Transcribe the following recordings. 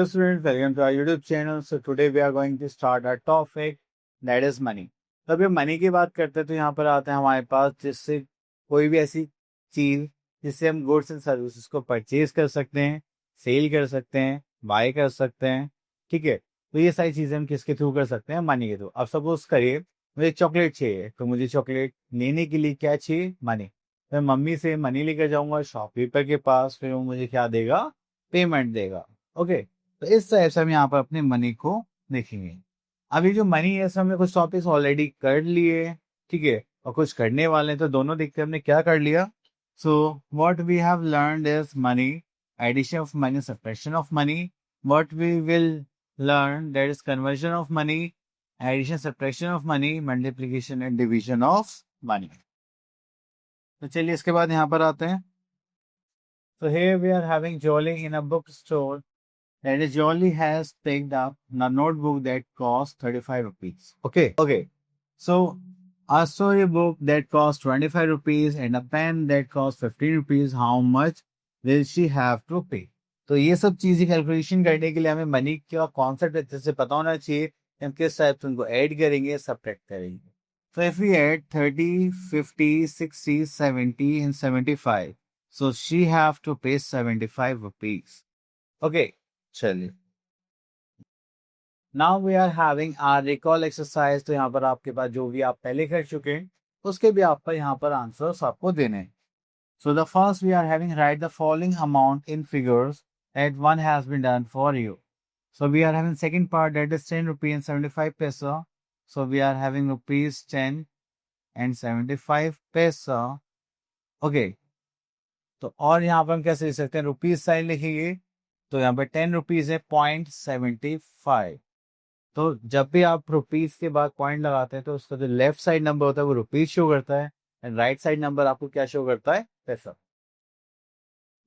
Hello students, welcome to our YouTube channel. So today we are going to start our topic that is money. तो अभी money की बात करते हैं तो यहाँ पर आते हैं हमारे पास जिससे कोई भी ऐसी चीज जिससे हम गुड्स एंड सर्विसेज को परचेज कर सकते हैं, सेल कर सकते हैं, बाय कर सकते हैं। ठीक है, तो ये सारी चीजें हम किसके थ्रू कर सकते हैं? मनी के थ्रू। अब सपोज करिए मुझे चॉकलेट चाहिए, तो मुझे चॉकलेट लेने के लिए क्या चाहिए? मनी। मैं मम्मी से मनी लेकर जाऊंगा शॉपकीपर के पास, फिर वो मुझे क्या देगा? पेमेंट देगा। ओके, तो इस तरह से हम यहाँ पर अपने मनी को देखेंगे। अभी जो मनी है इसमें हमने कुछ टॉपिक्स ऑलरेडी कर लिए, ठीक है, और कुछ करने वाले हैं, तो दोनों देखते हैं हमने क्या कर लिया। So what we have learned is money, addition of money, subtraction of money. What we will learn that is conversion of money, addition subtraction of money, multiplication and division of money. तो चलिए इसके बाद यहाँ पर आते हैं। So here we are having Jolly in a bookstore. That is, Jolly has picked up a notebook that costs 35 rupees. Okay. So a storybook that costs 25 rupees and a pen that costs 15 rupees. How much will she have to pay? तो ये सब चीजें calculation करने के लिए हमें money का concept अच्छे से पता होना चाहिए। हम किस टाइप से उनको ऐड करेंगे, सब्ट्रैक्ट करेंगे। So if we add 30, 50, 60, 70 and 75, so she have to pay 75 rupees. Okay, चलिए। Now we are having our recall exercise. तो यहाँ पर आपके पास जो भी आप पहले कर चुके हैं उसके भी आप पर यहाँ पर आंसर्स आपको देने हैं। So the first we are having write the following amount in figures that one has been done for you. So we are having second part that is 10 rupees and 75 paisa. So we are having rupees 10 and 75 पैसा। Okay, तो और यहाँ पर हम कैसे लिख सकते हैं? रुपीज साइन लिखेंगे तो यहाँ पर 10 रुपीज है 0.75। तो जब भी आप रुपीज के बाद पॉइंट लगाते हैं तो उसका जो लेफ्ट साइड नंबर होता है वो रुपीज शो करता है एंड राइट साइड नंबर आपको क्या शो करता है? पैसा।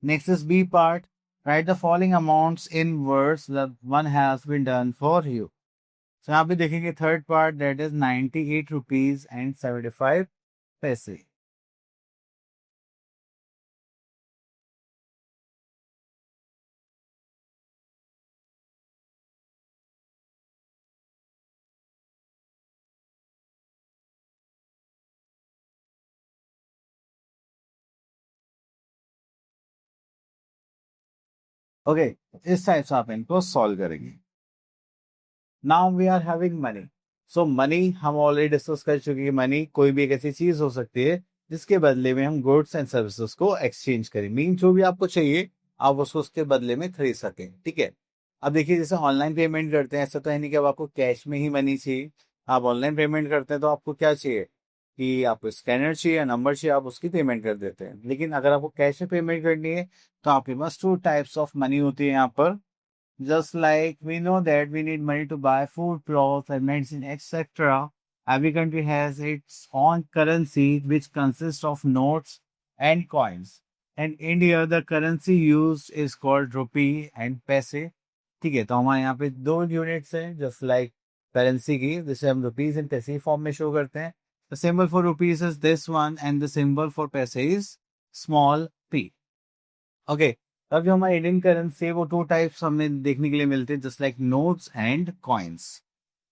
Next is B part, write the following amounts in words that one has been done for you. तो यहाँ पे देखेंगे third part that is 98 rupees and 75 paise. Okay, इस टाइप से आप इनको सॉल्व करेंगे। Now we are having money. So money हम ऑलरेडी डिस्कस कर चुके हैं। मनी कोई भी एक ऐसी चीज हो सकती है जिसके बदले में हम गुड्स एंड सर्विसेज को एक्सचेंज करें। मीन जो भी आपको चाहिए आप उसको उसके बदले में खरीद सकें। ठीक है, अब देखिए जैसे ऑनलाइन पेमेंट करते हैं, ऐसा तो है नहीं कि अब आपको कैश में ही मनी चाहिए। आप ऑनलाइन पेमेंट करते हैं तो आपको क्या चाहिए कि आपको स्कैनर चाहिए या नंबर चाहिए, आप उसकी पेमेंट कर देते हैं। लेकिन अगर आपको कैश में पेमेंट करनी है तो आपके पास टू टाइप्स ऑफ मनी होती है यहाँ पर। Just like we know that we need money to buy food, clothes, and medicine, etc. Every country has its own currency, which consists of notes and coins. In India, the currency used is called rupee and paise. ठीक है, तो हमारे यहाँ पे दो units हैं just like currency की, जिसे हम रुपीज एंड पैसे फॉर्म में शो करते हैं। The symbol for rupees is this one and the symbol for पैसे इज स्मॉल p. ओके, अब जो हमारे इंडियन करेंसी है वो टू टाइप्स हमें देखने के लिए मिलते हैं just like notes and coins.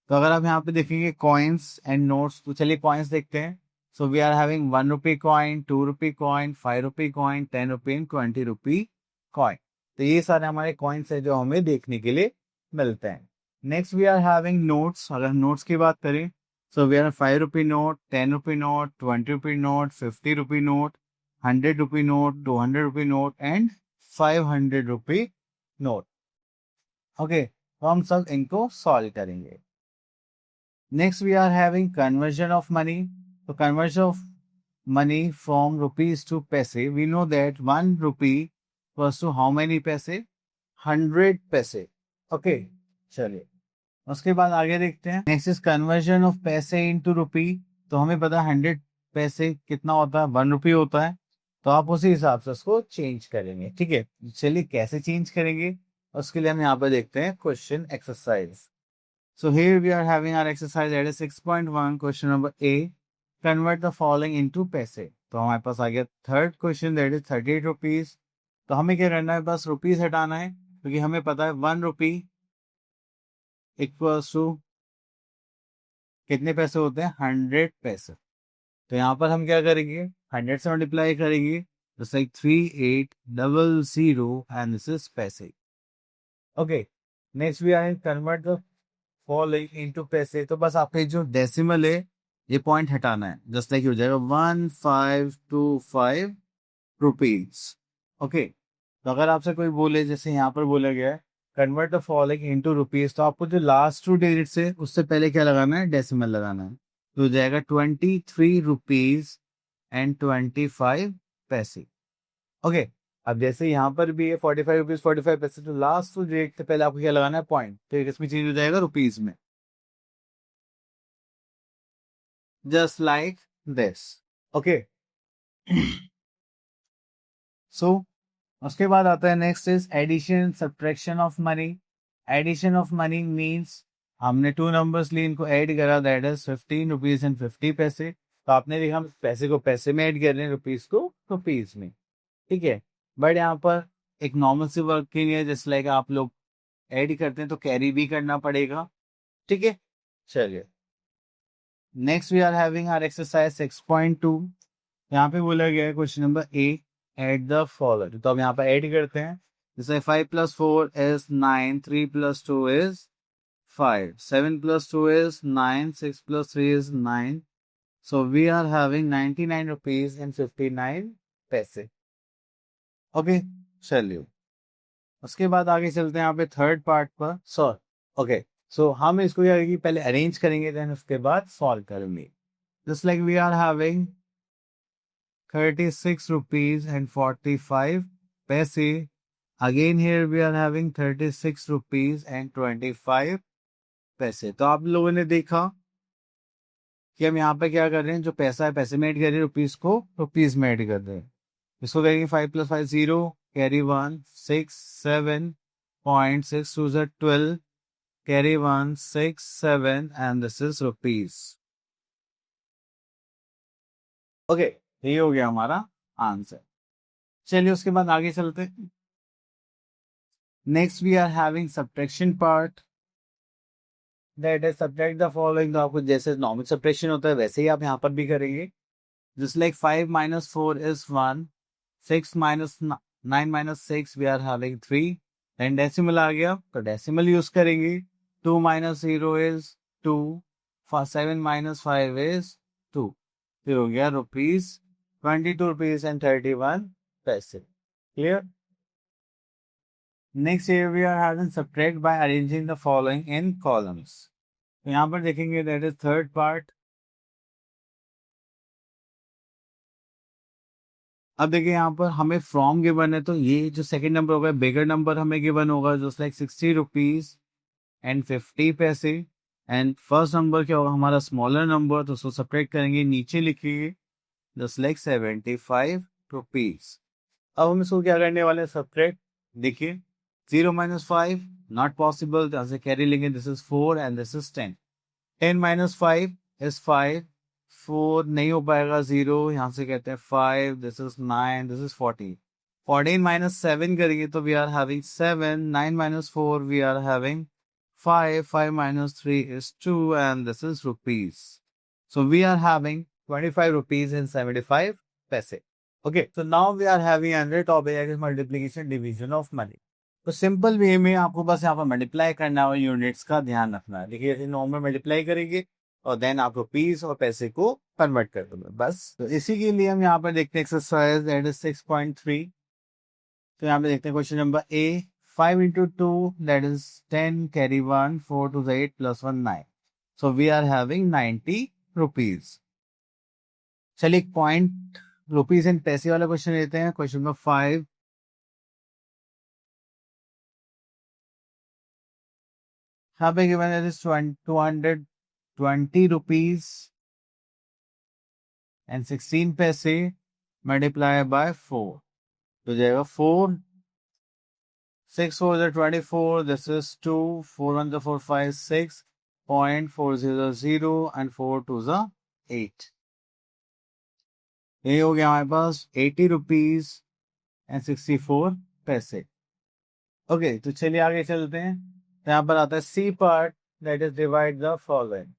तो अगर आप यहाँ पे देखेंगे कॉइन्स एंड नोट्स, तो चलिए कॉइन्स देखते हैं। So we are having 1 rupee coin, 2 rupee coin, 5 rupee coin, 10 rupee and 20 rupee coin. तो ये सारे हमारे कॉइन्स है जो हमें देखने के लिए मिलते हैं। Next we are having notes. अगर नोट्स की बात करें so we are 5 rupee note, 10 rupee note, 20 rupee note, 50 rupee note, 100 rupee note, 200 rupee note and 500 rupee note. Okay, तो हम सब इनको सॉल्व करेंगे। Next we are having conversion of money. तो conversion of money from rupees to paise, we know that 1 rupee was to how many पैसे? 100 पैसे। Okay, चलिए उसके बाद आगे देखते हैं। नेक्स्ट इज कन्वर्जन ऑफ पैसे इनटू रुपी। तो हमें पता है 100 पैसे कितना होता है? 1 रुपी होता है। तो आप उसी हिसाब से उसको चेंज करेंगे। ठीक है, चलिए कैसे चेंज करेंगे उसके लिए हम यहाँ पर देखते हैं question exercise. So here we are having our exercise that is 6.1। Question number A, convert the following into पैसे। तो हमारे पास आ गया third question that is 38 rupees. तो हमें क्या करना है? बस रुपीज हटाना है क्योंकि हमें पता है 1 रुपी इक्वल्स टू कितने पैसे होते हैं, 100 पैसे। तो यहाँ पर हम क्या करेंगे, 100 से मल्टीप्लाई करेंगे, just like 3800 and this is paise. Okay, next we are convert the following into पैसे। तो बस आपके जो डेसिमल है ये पॉइंट हटाना है, जस्ट लाइक हो जाएगा 1525 रुपीज। ओके, तो अगर आपसे कोई बोले, जैसे यहाँ पर बोला गया है convert the following into rupees, तो आपको जो लास्ट 2 डिजिट्स है उससे पहले क्या लगाना है, डेसिमल लगाना है। तो हो जाएगा 23 रुपीज एंड 25 पैसे। ओके, अब जैसे यहाँ पर भी है 45 रुपीज 45 पैसे, तो लास्ट 2 डिजिट से पहले आपको क्या लगाना है, पॉइंट, तो इसमें चेंज हो जाएगा रुपीज में, just like this. Okay, so उसके बाद आता है next is addition subtraction of money. Addition of money means हमने 2 नंबर्स लिए, इनको ऐड करा, दैट इज 15 रुपीज एंड 50 पैसे। तो आपने देखा हम पैसे को पैसे में ऐड कर रहे हैं, रुपीज को रुपीज में, ठीक है। बट यहाँ पर एक नॉर्मल सी वर्किंग है, जैसे लाइक आप लोग ऐड करते हैं तो कैरी भी करना पड़ेगा, ठीक है। चलिए, next we are having our exercise 6.2। यहाँ पे बोला गया है question number A, add the following. तो अब यहाँ पे ऐड करते हैं, जैसे 5 + 4 is 9, 3 + 2 is 5, 7 + 2 is 9, 6 + 3 is 9. So we are having 99 rupees and 59 पैसे। ओके, चलिए उसके बाद आगे चलते हैं यहाँ पे थर्ड पार्ट पर। ओके, सो हम इसको क्या करेंगे, पहले अरेंज करेंगे, देन उसके बाद सॉल्व करेंगे। Just like we are having 36 rupees and 45 पैसे। Again here we are having 36 rupees and 25 पैसे। तो आप लोगों ने देखा कि हम यहाँ पे क्या कर रहे हैं, जो पैसा है पैसे में ऐड कर रहे हैं, रुपीज को रुपीज में ऐड कर रहे हैं। इसको करेंगे 5 + 5 0, carry 1, 6 7 0.6 2 12, carry 1 6 7 and this is rupees. Okay, ये हो गया हमारा आंसर। चलिए उसके बाद आगे चलते हैं। Next we are having subtraction part, that is subtract the following. तो आपको जैसे नॉर्मल सब्ट्रैक्शन होता है वैसे ही आप यहाँ पर भी करेंगे। Just like 5 - 4 is 1, 6 - 9 - 6 we are having 3, then decimal आ गया तो डेसिमल यूज करेंगे। 2 - 0 is 2, 7 - 5 is 2, फिर हो गया रुपीज 22 रुपीज एंड 31 पैसे। Clear? Next here we are having subtract by arranging the following in columns। तो यहाँ पर देखेंगे दैट इज थर्ड पार्ट। अब देखिए यहाँ पर हमें फ्रॉम गिवन है, तो ये जो सेकंड नंबर होगा बिगर नंबर हमें गिवन होगा, जस्ट लाइक 60 रुपीज एंड 50 पैसे। एंड फर्स्ट नंबर क्या होगा हमारा स्मॉलर नंबर, तो उसको सब्ट्रैक्ट करेंगे, नीचे लिखिए जस्ट लाइक 75 रुपीज। अब हम इसको क्या करने वाले हैं, सब्ट्रैक्ट। देखिए 0 - 5 नॉट पॉसिबल, तो ऐसे कैरी लेंगे, this is 4 and this is 10। 10 - 5 is 5, 4 नहीं हो पाएगा, 0 यहाँ से कहते हैं 5, दिस इज 9, दिस इज 14। 14 - 7 करेंगे तो we are having 7, 9 - 4 we are having 5, 5 - 3 is 2 and this is rupees. So we are having 25 rupees and 75 पैसे। Okay, so now we are having another topic is multiplication division of money। तो simple way में आपको बस यहाँ पर multiply करना है और यूनिट्स का ध्यान रखना है। देखिए ऐसे नॉर्मल मल्टीप्लाई करेंगे और देन आप रुपीस और पैसे को कन्वर्ट कर दोगे बस। तो इसी के लिए हम यहाँ पर देखते हैं एक्सरसाइज दैट इज 6.3। तो यहाँ पे देखते हैं question number A, 5 × 2 that is 10, carry 1, 4 2 8 + 1 9। So we are having 90 rupees. चलिए एक पॉइंट रुपीज एंड पैसे वाला क्वेश्चन लेते हैं, क्वेश्चन नंबर 5। यहाँ पे गिवन है 220 रुपीज एंड 16 पैसे मल्टीप्लाई बाय 4, तो जाएगा 4 6 4 is 24, this is 2, 4 1 is 4 5 6.400 and 4 2 is 8। ये हो गया हमारे पास 80 रुपीज एंड 64 पैसे। ओके, तो चलिए आगे चलते हैं। तो यहाँ पर आता है C part, that is divide the following.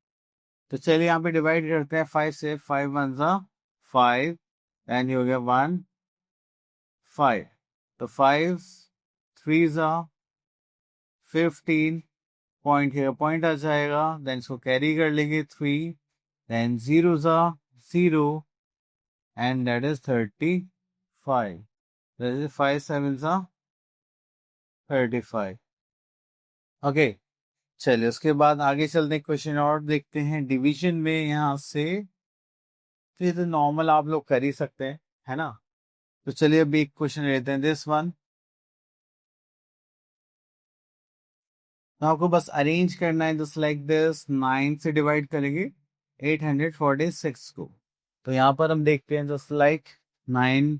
तो चलिए यहाँ पे डिवाइड करते हैं 5 से। 5 वन ज़ा 5, एंड ये हो गया 1 5। तो 5 3 ज़ा 15, पॉइंट है पॉइंट आ जाएगा, देन इसको कैरी कर लेंगे 3, देन 0 ज़ा 0, and that is 35। That is 5 7 ज़ा 35। ओके, चलिए उसके बाद आगे चलते हैं, क्वेश्चन और देखते हैं डिवीजन में यहाँ से। तो ये तो नॉर्मल आप लोग कर ही सकते हैं, है ना। तो चलिए अभी एक क्वेश्चन लेते हैं, दिस वन। तो आपको बस अरेंज करना है जस्ट लाइक दिस। 9 से डिवाइड करेंगे 846 को। तो यहाँ पर हम देखते हैं just like 9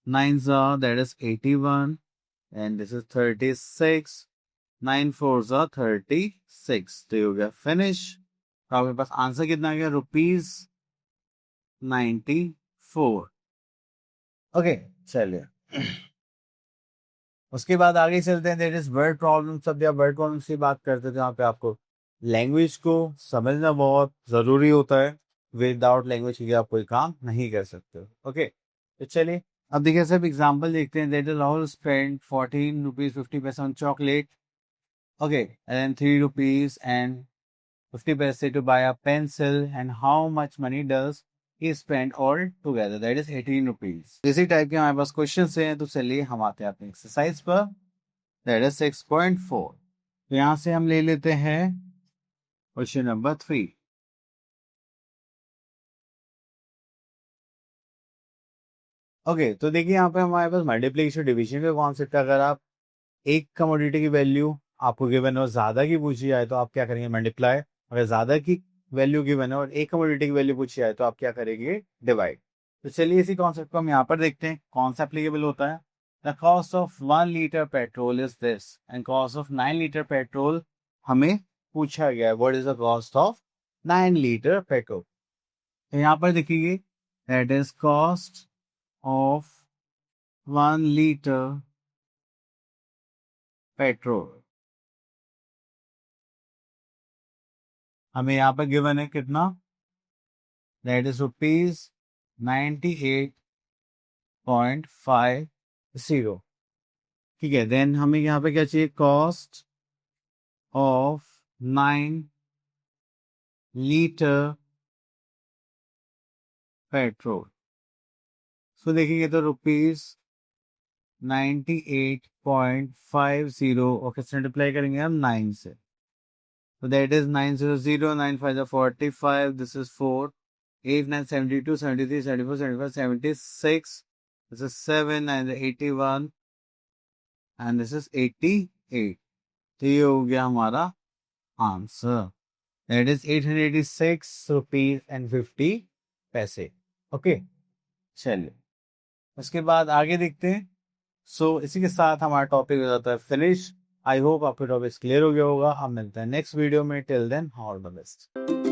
9 that is 81, and this is 36, 9 4 36। तो ये हो गया फिनिश। तो आपके पास आंसर कितना आ गया, ₹94। ओके, चलिए उसके बाद आगे चलते हैं, देट इज वर्ड प्रॉब्लम। सब या वर्ड प्रॉब्लम की बात करते थे, यहाँ पे आपको लैंग्वेज को समझना बहुत जरूरी होता है। विदाउट लैंग्वेज के आप कोई काम नहीं कर सकते। ओके, तो चलिए अब देखिए सब एग्जांपल देखते हैं। That is Rahul spend 14 rupees 50 पैसे on chocolate. Okay, and 3 rupees and 50 पैसे to buy a pencil, and how much money does he spend all together, that is 18 rupees। इसी टाइप के हमारे पास क्वेश्चन हैं। तो चलिए हम आते हैं अपने एक्सरसाइज पर, दैट इज 6.4। तो यहाँ से हम ले लेते हैं क्वेश्चन नंबर 3। ओके, तो देखिए यहाँ पे हमारे पास मल्टीप्लिकेशन डिवीजन का कॉन्सेप्ट है। अगर आप एक कमोडिटी की वैल्यू आपको गिवन हो, ज्यादा की पूछी जाए तो आप क्या करेंगे, मल्टीप्लाई। अगर ज्यादा की वैल्यू गिवन है और एक कमोडिटी की वैल्यू पूछी जाए तो आप क्या करेंगे, डिवाइड। तो चलिए इसी कॉन्सेप्ट को हम यहाँ पर देखते हैं कौन सा एप्लीकेबल होता है। The cost of 1 litre petrol is this, and cost of 9 litre petrol हमें पूछा गया है। What is the cost of 9 litre petrol. तो यहाँ पर देखिए that is cost of 1 litre petrol. हमें यहाँ पर गिवन है कितना, दैट इज ₹98.50। ठीक है, देन हमें यहाँ पे क्या चाहिए, कॉस्ट ऑफ 9 लीटर पेट्रोल। सो देखेंगे तो ₹98.50। ओके, मल्टीप्लाई करेंगे हम 9 से। तो that is 900, 9 5 45, this is 4, 8 9 72, 73, 74, 75, 76, this is 7 and 81, and this is 88। तो ये हो गया हमारा answer, that is 886 rupees and 50 पैसे। ओके, चलिए उसके बाद आगे देखते हैं। सो इसी के साथ हमारा टॉपिक हो जाता है फिनिश। आई होप आपको टॉपिक क्लियर हो गया होगा। हम मिलते हैं नेक्स्ट वीडियो में। Till then, all the best.